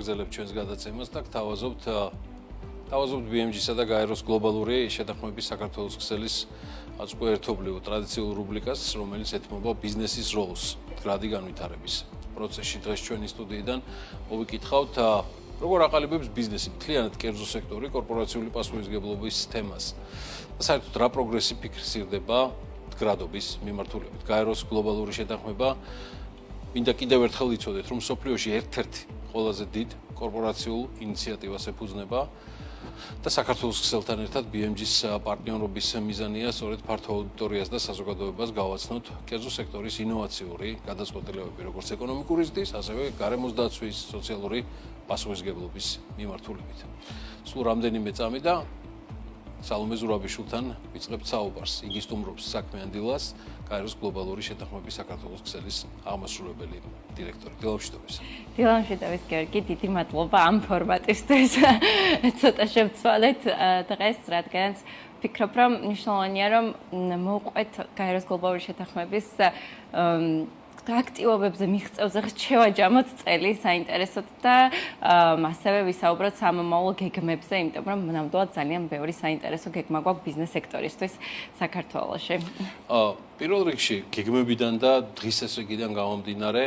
ვაგრძელებ ჩვენს გადაცემას და გთავაზობთ BMG-სა და გაეროს გლობალური შეთანხმების საქართველოს ქსელის უკვე ერთობლივ ტრადიციულ რუბრიკას, რომელიც ეთმობა ბიზნესის როლს მდგრადი განვითარების პროცესში. დღეს ჩვენი სტუდიიდან მოვიკითხავთ როგორ აყალიბებს ბიზნესი მთლიანად კერძო სექტორი კორპორაციული პასუხისმგებლობის თემას. და საერთოდ რა პროგრესი ფიქრსირდება მდგრადობის მიმართულებით. გაეროს გლობალური შეთანხმება მინდა კიდევ ერთხელ იცოდეთ, რომ მსოფლიოში ერთ-ერთი ყველაზე დიდ კორპორაციულ ინიციატივას ეფუძნება და საქართველოს ქსელთან ერთად BMG-ს პარტნიორობის მიზანია სწორედ ფართო აუდიტორიას და საზოგადოებას გავაცნოთ კერძო სექტორის ინოვაციური გადაწყვეტილებები, როგორც ეკონომიკური ზრდის, ასევე გარემოს დაცვის, სოციალური პასუხისმგებლობის მიმართულებით. სულ რამდენიმე წამი და სალომე ზურაბიშვილთან ვიწყებთ საუბარს. იგი სტუმრობს საქმიან დილას, გაეროს გლობალური შეთანხმების საქართველოს ქსელის აღმასრულებელი დირექტორი. დილამშვიდობის. დილამშვიდობის გიორგი, დიდი მადლობა ამ ფორმატისთვის. ცოტა შევცვალეთ დღეს, რადგანაც ვფიქრობ, რომ მნიშვნელოვანია, რომ მოვყვეთ გაეროს გლობალური შეთანხმების აქტივობებზე მიღწევზე რჩევა ჯამოთ წელი საინტერესოდ და ასევე ვისაუბროთ სამომავლო გეგმებზე, იმიტომ რომ ნამდვილად ძალიან ბევრი საინტერესო გეგმა გვაქვს ბიზნეს სექტორისთვის საქართველოში. პირველ რიგში გეგმებიდან და დღის ესრიგიდან გამომდინარე,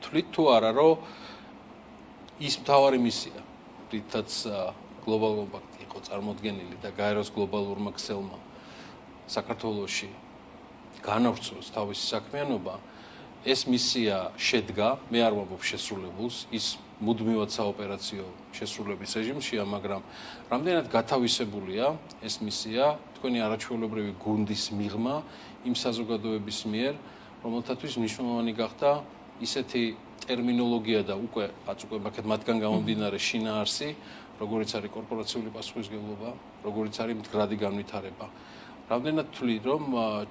თვლით თუ არა, რომ ის მთავარი მისია, რითაც გლობალ კომპაქტი იყო წარმოდგენილი და გაეროს გლობალურმა ქსელმა საქართველოში განავრცოს თავისი საქმიანობა, ეს მისია შედგა, მე არ ვამბობ შესრულებულს, ის მუდმივად საოპერაციო შესრულების რეჟიმშია, მაგრამ რამდენად გათავისებულია ეს მისია თქვენი არაჩვეულებრივი გუნდის მიღმა იმ საზოგადოების მიერ, რომელთათვის მნიშვნელოვანი გახდა ისეთი ტერმინოლოგია და უკვე მათგან გამომდინარე შინაარსი, როგორიც არის კორპორაციული პასუხისმგებლობა, როგორიც არის მდგრადი განვითარება. რამდენად თვლით, რომ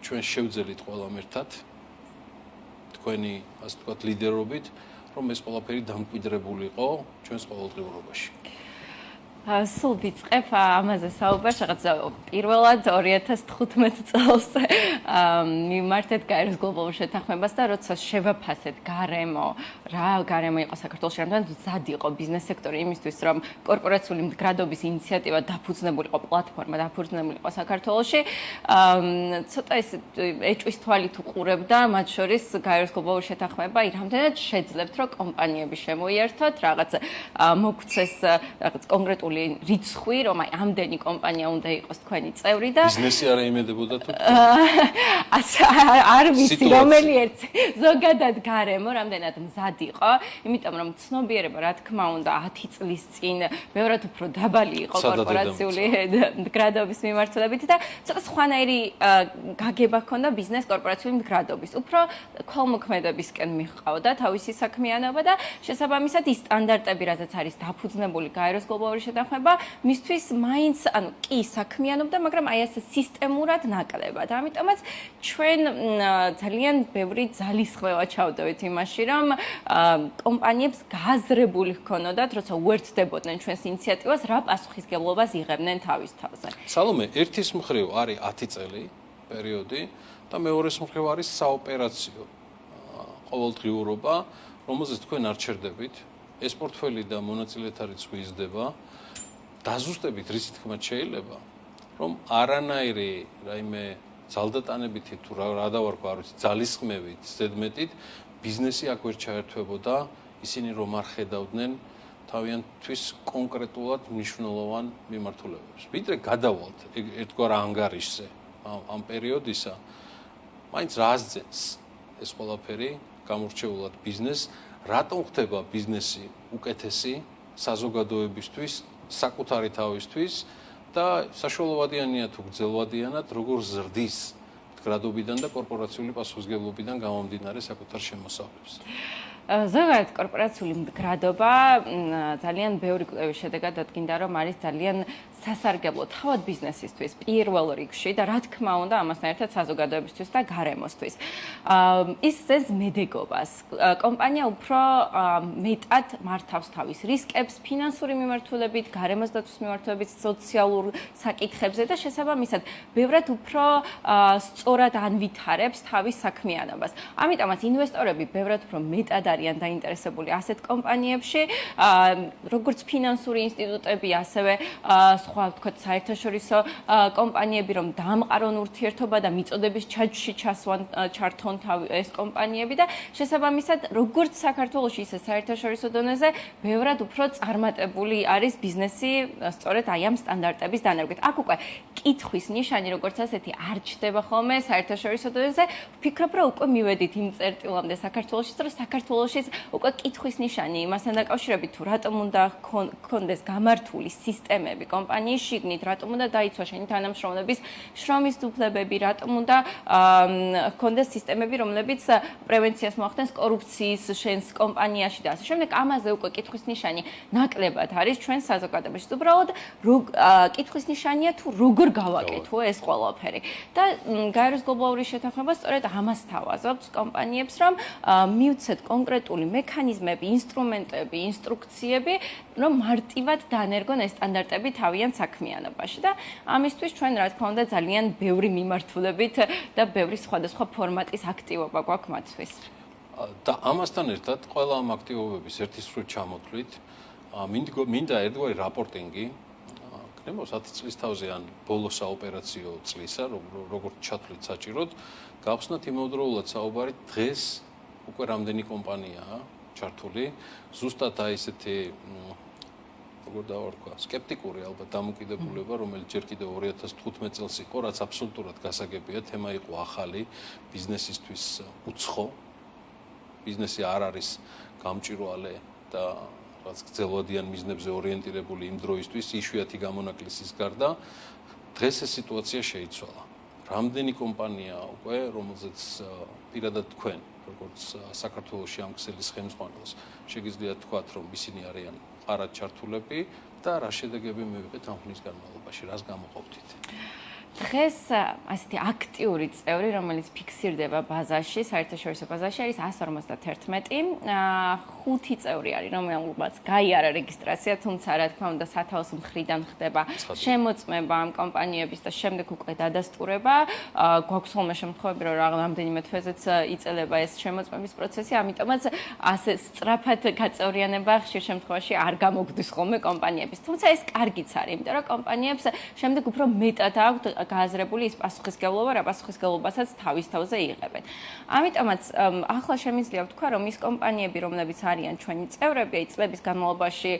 ჩვენ შევძელით ყველამ ერთად თქვენი, ასე ვთქვათ, ლიდერობით, რომ ეს ყველაფერი დამკვიდრებულიყო ჩვენს ყოველდღიურობაში. სულ ვიწყებ ამაზე საუბარს, რაღაც პირველად 2015 წელს მიმართეთ გაეროს გლობალურ შეთანხმებას და როცა შევაფასეთ გარემო, რა გარემო იყო საქართველოში, რამდენად მზად იყო ბიზნეს სექტორი იმისთვის, რომ კორპორაციული მდგრადობის ინიციატივა დაფუძნებულიყო, პლატფორმა დაფუძნებულიყო საქართველოში, ცოტა ეს ეჭვის თვალით უყურებდა, მათ შორის გაეროს გლობალური შეთანხმება, რამდენად შეძლებთ, რომ კომპანიები შემოიერთოთ, რაღაც მოგვცეს რაღაც კონკრეტული რიცხვი, რომ აი ამდენი კომპანია უნდა იყოს თქვენი წევრი და ბიზნესი არ იმედებოდა თუ არ ვიცი რომელი ერთი ზოგადად გარემო რამდენად მზად იყო, იმიტომ რომ ცნობიერება რა თქმა უნდა 10 წლის წინ ბევრად უფრო დაბალი იყო კორპორაციული მდგრადობის მიმართულებით და ცოტა სხვანაირი გაგება ჰქონდა ბიზნეს კორპორაციული მდგრადობის. უფრო ქოლმოქმედებისკენ მიჰყავდა თავისი საქმიანობა და შესაბამისად ის სტანდარტები, რაზეც არის დაფუძნებული გაეროს გლობალური შეთანხმება, მისთვის მაინც, ანუ კი საქმიანობდა, მაგრამ აი ასე სისტემურად ნაკლებად. ამიტომაც ჩვენ ძალიან ბევრი ძალისხმევა ჩავდივით იმაში, რომ კომპანიებს გააზრებული ჰქონოდათ, როცა უერთდებოდნენ ჩვენს ინიციატივას, რა პასუხისმგებლობას იღებდნენ თავის თავზე. სალომე, ერთის მხრივ არის 10 წელი პერიოდი და მეორეს მხრივ არის საოპერაციო ყოველდღიურობა, რომელზეც თქვენ არ ჩერდებით. ეს პორტფელი და მონაწილეთა რიცხვი იზრდება. დაზუსტებით რისი თქმაც შეიძლება, რომ არანაირი რაიმე ძალდატანებითი თუ რა დავარქვა, არ ვიცი, ძალისხმევით, ზედმეტით ბიზნესი აქ ვერ ჩაერთვებოდა, ისინი რომ არ ხედავდნენ თავიანთვის კონკრეტულად მნიშვნელოვან მიმართულებებს. ვიდრე გადავალთ ერთგვარ ანგარიშზე ამ პერიოდისა, მაინც რა აზრს ეს ყველაფერი გამორჩეულად ბიზნესს, რატომ ხდება ბიზნესი უკეთესი საზოგადოებისთვის, საკუთარი თავისთვის და საშუალოვადიანია თუ გრძელვადიანად, როგორ ზრდის მდგრადობიდან და კორპორაციული პასუხისმგებლობიდან გამომდინარე საკუთარ შემოსავლებს. ზოგადად კორპორაციული მდგრადობა ძალიან ბევრი კვლევის შედეგად დადგინდა, რომ არის ძალიან სასარგებლო თავად ბიზნესისთვის პირველ რიგში და რა თქმა უნდა ამასთან ერთად საზოგადოებისთვის და გარემოსთვის. ის ზეს მედეგობას. კომპანია უფრო მეტად მართავს თავის რისკებს ფინანსური მიმართულებით, გარემოს დაცვის მიმართულებით, სოციალურ საკითხებზე და შესაბამისად ბევრად უფრო სწორად ანვითარებს თავის საქმიანობას. ამიტომაც ინვესტორები ბევრად უფრო მეტად არიან დაინტერესებული ასეთ კომპანიებში, როგორც ფინანსური ინსტიტუტები, ასევე სხვა ვთქვათ საერთაშორისო კომპანიები, რომ დაამყარონ ურთიერთობა და მიწოდების ჩაჯში ჩართონ ეს კომპანიები და შესაბამისად, როგორც საქართველოში, ისე საერთაშორისო დონეზე ბევრად უფრო წარმატებული არის ბიზნესი სწორედ აი ამ სტანდარტების დანერგვით. აქ უკვე კითხვის ნიშანი, როგორც ასეთი, არ ჩდება ხოლმე საერთაშორისო დონეზე. ვფიქრობ, რომ უკვე მივედით იმ წერტილამდე საქართველოში, რომ საქართველოში უკვე კითხვის ნიშანი იმასთან დაკავშირებით, თუ რატომ უნდა გქონდეს გამართული სისტემები კომპანიის შიგნით, რატომ უნდა დაიცვა შენი თანამშრომლების შრომის უფლებები, რატომ უნდა გქონდეს სისტემები, რომლებიც პრევენციას მოახდენს კორუფციის შენს კომპანიაში და ასე შემდეგ. ამაზე უკვე კითხვის ნიშანი ნაკლებად არის ჩვენ საზოგადოებაში. უბრალოდ კითხვის ნიშანია თუ როგორ გავაკეთო ეს ყველაფერი. და გაეროს გლობალური შეთანხმება სწორედ ამას თავაზობს კომპანიებს, რომ მივცეთ კონკრეტული მექანიზმები, ინსტრუმენტები, ინსტრუქციები, რომ მარტივად დანერგონ ეს სტანდარტები თავიანთ საქმიანობაში. და ამისთვის ჩვენ რა თქმა უნდა ძალიან ბევრი მიმართულებით და ბევრი სხვადასხვა ფორმატის აქტივობა გვაქვს მათთვის. და ამასთან ერთად ყველა ამ აქტივობების ერთის სრულ ჩამოთვლით მინდა ერთგვარი რაპორტინგი იქნება 10 წლის თავზე ან ბოლო საოპერაციო წლისა, როგორც ჩათვლით საჭიროდ, გავხსნათ იმავდროულად საუბარი დღეს უკვე რამდენი კომპანიაა ჩართული, ზუსტად აი ესეთი როგორ დავარქვა, სკეპტიკური ალბათ დამოკიდებულება, რომელიც ჯერ კიდევ 2015 წელს იყო, რაც აბსოლუტურად გასაგებია, თემა იყო ახალი, ბიზნესისთვის უცხო. ბიზნესი არ არის გამჭვირვალე და რაც გრძელვადიან მიზნებზე ორიენტირებული იმ დროისთვის, იშვიათი გამონაკლისის გარდა, დღეს ეს სიტუაცია შეიცვალა. რამდენი კომპანიაა უკვე, რომელზეც პირადად თქვენ, როგორც საქართველოში ამ ქსელის ხელმძღვანელს, შეგიძლიათ თქვათ, რომ ისინი არიან ყარად ჩართულები და რა შედეგები მივიღეთ ამ ხნის განმავლობაში, რას გამოყოფთით? დღეს ასეთი აქტიური წევრი, რომელიც ფიქსირდება ბაზაში, საერთაშორისო ბაზაში არის 151. 5 წევრი არის, რომელმაც გაიარა რეგისტრაცია, თუმცა რა თქმა უნდა სათავის მხრიდან ხდება შემოწმება ამ კომპანიების და შემდეგ უკვე დადასტურება. გვაქვს ხოლმე შემთხვევები, რომ რამდენიმე თვეზეც იწელება ეს შემოწმების პროცესი, ამიტომაც ასე სწრაფად გაწევრიანება ხშირ შემთხვევაში არ გამოგვდის ხოლმე კომპანიების. თუმცა ეს კარგიც არის, იმიტომ რომ კომპანიებს შემდეგ უფრო მეტად აქვთ გააზრებული ის პასუხისმგებლობა, რა პასუხისმგებლობასაც თავის თავზე იღებენ. ამიტომაც ახლა შემიძლია ვთქვა, რომ ის კომპანიები, რომლებიც არიან ჩვენი წევრები, აი წლების განმავლობაში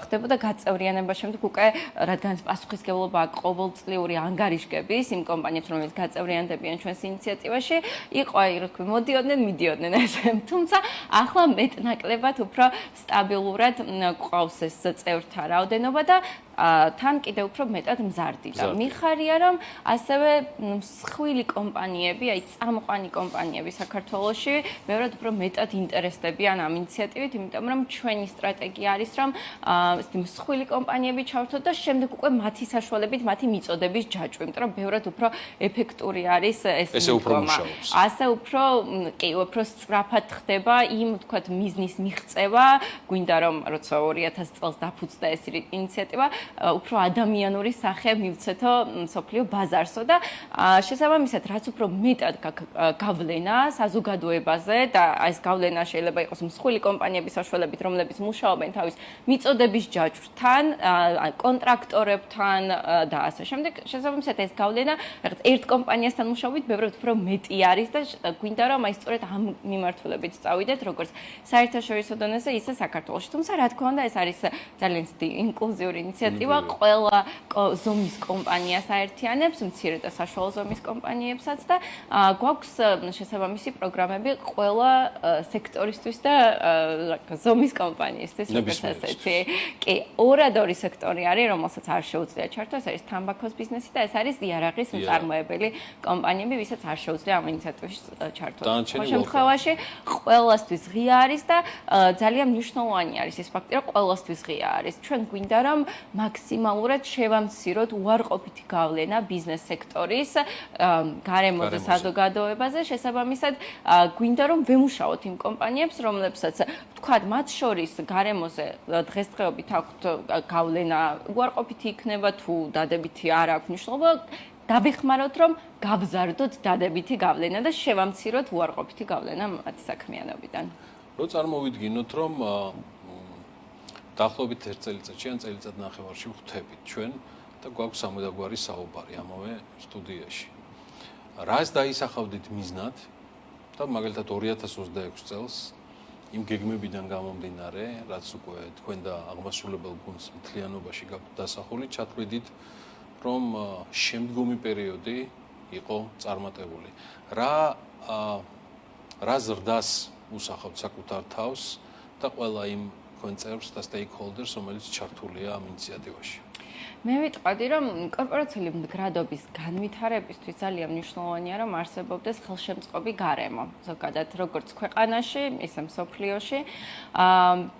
ხდებოდა გაწევრიანება, შემდეგ უკვე რადგან პასუხისმგებლობა ყოველწლიური ანგარიშგების იმ კომპანიებს, რომლებიც გაწევრიანდებიან ჩვენს ინიციატივაში, იყო აი რა თქმა უნდა, მოდიოდნენ, მიდიოდნენ ესე. თუმცა ახლა მეტნაკლებად უფრო სტაბილურად ყავს ეს წევრთა რაოდენობა და თან კიდევ უფრო მეტად მზარდიდა. მიხარია, რომ ასევე მსხვილი კომპანიები, აი წამყვანი კომპანიები საქართველოში, ბევრად უფრო მეტად ინტერესდებიან ამ ინიციატივით, იმიტომ რომ ჩვენი სტრატეგია არის, რომ მსხვილი კომპანიები ჩავთოთ და შემდეგ უკვე მათი საშუალებით მათი მიწოდების ჯაჭვი, იმიტომ რომ ბევრად უფრო ეფექტური არის ეს მდგომა. ასე უფრო უფრო სწრაფად ხდება იმ თქვათ მიზნის მიღწევა, გვინდა რომ როცა 2000 წელს დაფუძნდა ეს ინიციატივა, უფრო ადამიანური სახე მივცეთო მსოფლიო ბაზარსო და შესაბამისად რაც უფრო მეტად გავლენა საზოგადოებაზე და ეს გავლენა შეიძლება იყოს მსხვილი კომპანიების საშუალებით, რომლებიც მუშაობენ თავის მიწოდების ჯაჭვთან, კონტრაქტორებთან და ასე შემდეგ. შესაბამისად ეს გავლენა რაღაც ერთ კომპანიასთან მუშაობით ბევრად უფრო მეტი არის და გვინდა რომ აი სწორედ ამ მიმართულებით წავიდეთ, როგორც საერთაშორისო დონეზე, ისე საქართველოში. თუმცა რა თქმა უნდა ეს არის ძალიან ინკლუზიური ინიციატივა, ყველა ზომის კომპანიას აერთიანებს, მცირე და საშუალო ზომის კომპანიებსაც და გვაქვს შესაბამისი პროგრამები ყველა სექტორისთვის და ზომის კომპანიისთვის, როგორც ასეთი. კი, ორადორი სექტორი არის, რომელსაც არ შეუძლია ჩართვა, ეს არის თამბაქოს ბიზნესი და ეს არის იარაღის მწარმოებელი კომპანიები, ვისაც არ შეუძლია ამ ინიციატივის ჩართვა. ამ შემთხვევაში ყველასთვის ღია არის და ძალიან მნიშვნელოვანი არის ეს ფაქტი, რომ ყველასთვის ღია არის. ჩვენ გვინდა რომ მაქსიმალურად შევამციროთ უარყოფითი გავლენა ბიზნეს სექტორის გარემოზე საზოგადოებაზე, შესაბამისად გვინდა რომ ვემუშაოთ იმ კომპანიებს, რომლებსაც თქვათ მათ შორის გარემოზე დღესდღეობით აქვთ გავლენა უარყოფითი იქნება თუ დადებითი არ აქვს მნიშვნელობა, დავეხმაროთ რომ გავზარდოთ დადებითი გავლენა და შევამციროთ უარყოფითი გავლენა მათი საქმიანობიდან. რო წარმოვიდგინოთ, რომ დაახლოებით 1 წელიწადში ან წელიწად ნახევარში ვხვდებით ჩვენ და გვაქვს სამუდამგვარი საუბარი ამავე სტუდიაში. რას დაისახავდით მიზნად და მაგალითად 2026 წელს იმ გეგმებიდან გამომდინარე, რაც უკვე თქვენ და აღმასრულებელ გუნდს მთლიანობაში გაქვთ დასახული, ჩათვლიდით, რომ შემდგომი პერიოდი იყო წარმატებული. რა ზრდას უსახავთ საკუთარ თავს და ყველა იმ თქვენ წევრს და stakeholders, რომელიც ჩართულია ამ ინიციატივაში. მე ვიტყოდი, რომ კორპორაციული მდგრადობის განვითარებისთვის ძალიან მნიშვნელოვანია, რომ არსებობდეს ხელშემწყობი გარემო, ზოგადად როგორც ქვეყანაში, ისე მსოფლიოში.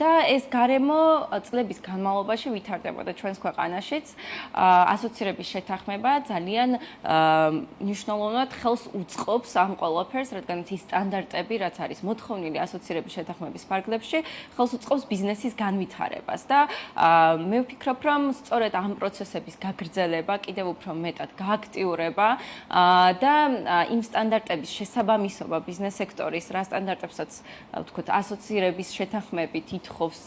და ეს გარემო წლების განმავლობაში ვითარდებოდა ჩვენს ქვეყანაშიც. ასოცირების შეთანხმება ძალიან მნიშვნელოვნად ხელს უწყობს ამ ყველაფერს, რადგან ის სტანდარტები, რაც არის მოთხოვნილი ასოცირების შეთანხმების ფარგლებში, ხელს უწყობს ბიზნესის განვითარებას და მე ვფიქრობ, რომ სწორედ ამ პროცესების გაგრძელება, კიდევ უფრო მეტად გააქტიურება და იმ სტანდარტების შესაბამისობა ბიზნეს სექტორის, რა სტანდარტებსაც ვთქვათ, ასოცირების შეთანხმებით ითხოვს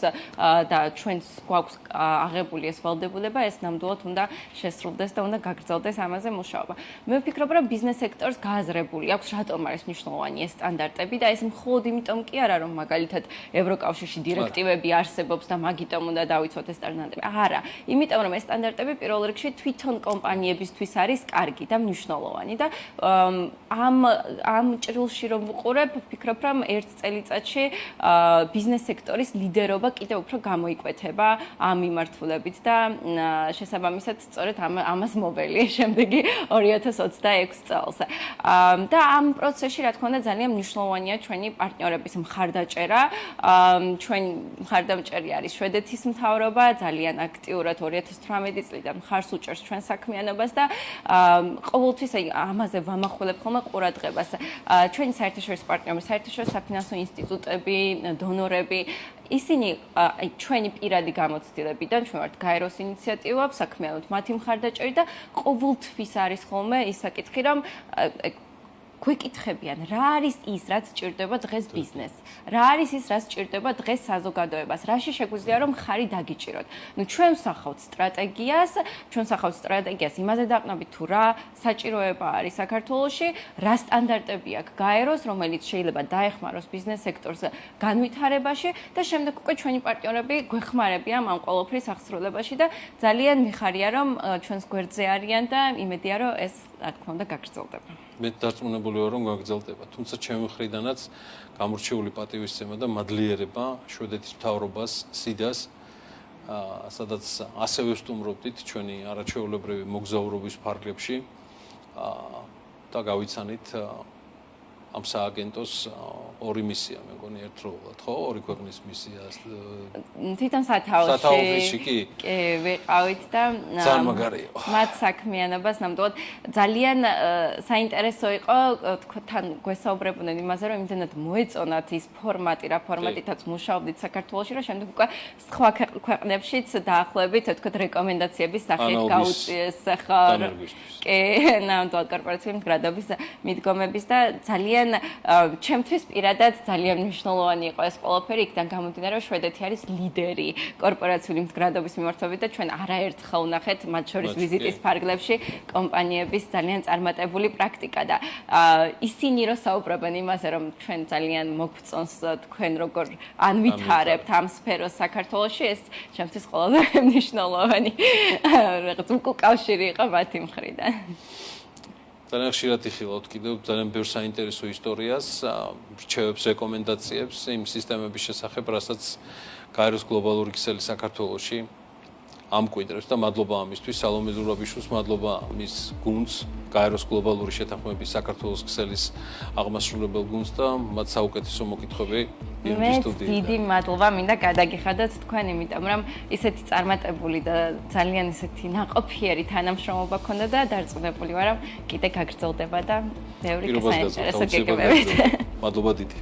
და ჩვენს გვაქვს აღებული ეს ვალდებულება, ეს ნამდვილად უნდა შესრულდეს და უნდა გაგრძელდეს ამაზე მუშაობა. მე ვფიქრობ, რომ ბიზნეს სექტორს გააზრებული აქვს, რატომ არის მნიშვნელოვანი ეს სტანდარტები და ეს მხოლოდ იმიტომ კი არა, რომ მაგალითად ევროკავშირში დირექტივები არსებობს და მაგიტომ უნდა დავიცვათ ეს სტანდარტები. არა, იმიტომ რომ ეს სტანდარტები პირველ რიგში თვითონ კომპანიებისთვის არის კარგი და მნიშვნელოვანი და ამ ჭრილში რომ ვუყურებ, ვფიქრობ, რომ ერთ წელიწადში ბიზნეს სექტორის ლიდერობა კიდევ უფრო გამოიკვეთება ამ მიმართულებით და შესაბამისად სწორედ ამას მოველი შემდეგი 2026 წელს. და ამ პროცესში რა თქმა უნდა ძალიან მნიშვნელოვანია ჩვენი პარტნიორების მხარდაჭერა. ჩვენ მხარდამჭერი არის შვედეთის მთავრობა, ძალიან აქტიურად 2018 წლიდან მხარს უჭერს ჩვენ საქმიანობას და ყოველთვის ამაზე ვამახვილებ ხოლმე ყურადღებას. ჩვენი საერთაშორისო პარტნიორები, საერთაშორისო საფინანსო ინსტიტუტები, დონორები, ისინი ჩვენი პირადი გამოცდილებიდან ჩვენ ვართ გაეროს ინიციატივა, საქმიანობთ მათი მხარდაჭერი და ყოველთვის არის ხოლმე ის საკითხი, რომ გვეკითხებიან, რა არის ის, რაც ჭირდება დღეს ბიზნესს? რა არის ის, რაც ჭირდება დღეს საზოგადოებას? რაში შეგვიძლია რომ ხარი დაგიჭიროთ? ჩვენ ვსახავთ სტრატეგიას იმაზე დაყნობით თუ რა საჭიროება არის საქართველოში, რა სტანდარტები აქვს გაეროს, რომელიც შეიძლება დაეხმაროს ბიზნეს სექტორს განვითარებაში და შემდეგ უკვე ჩვენი პარტნიორები გვეხმარებიან ამ ყველაფრის აღსრულებაში და ძალიან მიხარია რომ ჩვენს გვერდზე არიან და იმედია რომ ეს რა თქმა უნდა გაგრძელდება. მე დარწმუნებული ვარ, რომ გაგრძელდება. თუმცა ჩემი მხრიდანაც გამორჩეული პატივისცემა და მადლიერება შვედეთის მთავრობას, სიდას, სადაც ასევე ვსტუმრობდით ჩვენი არაჩვეულებრივი მოგზაურობის ფარგლებში და გავიცანით ამ სააგენტოს ორი მისია, მე მგონი ერთდროულად, ხო? ორი ქვეყნის მისია. თვითონ სათავეში კი ვიყავით და მათ საქმიანობას ნამდვილად ძალიან საინტერესო იყო, თან გვესაუბრებოდნენ იმაზე, რომ იმდენად მოეწონათ ის ფორმატი, რა ფორმატითაც მუშაობდით საქართველოში, რომ შემდეგ უკვე სხვა ქვეყნებშიც დაახლოებით, თქვათ, რეკომენდაციების სახით გაუწიეს ხო? კი, ნამდვილად კორპორაციული მდგრადობის მიდგომების და ძალიან ჩემთვის პირადად ძალიან მნიშვნელოვანი იყო ეს ყველაფერი, იქიდან გამომდინარე, რომ შვედეთი არის ლიდერი კორპორაციული მდგრადობის მიმართულებით და ჩვენ არაერთხელ ვნახეთ მათ შორის ვიზიტის ფარგლებში კომპანიების ძალიან წარმატებული პრაქტიკა და ისინი რო საუბრობენ იმაზე, რომ ჩვენ ძალიან მოგწონს თქვენ როგორ ანვითარებთ ამ სფეროს საქართველოში, ეს ჩემთვის ყველაზე მნიშვნელოვანი რაღაც უკავშირი იყო მათი მხრიდან. ძალიან ხშირად იხილავთ კიდევ ძალიან ბევრ საინტერესო ისტორიას, რჩევებს, რეკომენდაციებს იმ სისტემების შესახებ, რასაც გაეროს გლობალური ქსელი საქართველოში ამკვიდრებს და მადლობა ამისთვის, სალომე ზურაბიშვილს, მადლობა მის გუნდს, გაეროს გლობალური შეთანხმების საქართველოს ქსელის აღმასრულებელ გუნდს და მათ საუკეთესო მოკითხვები იმ სტუდიიდან. დიდი მადლობა მინდა გადაგიხადოთ თქვენ, იმიტომ რომ ისეთი წარმატებული და ძალიან ისეთი ნაყოფიერი თანამშრომლობა ქონდა და დარწმუნებული ვარ, რომ კიდე გაგრძელდება და ბევრი საინტერესო გეგმებით. მადლობა დიდი.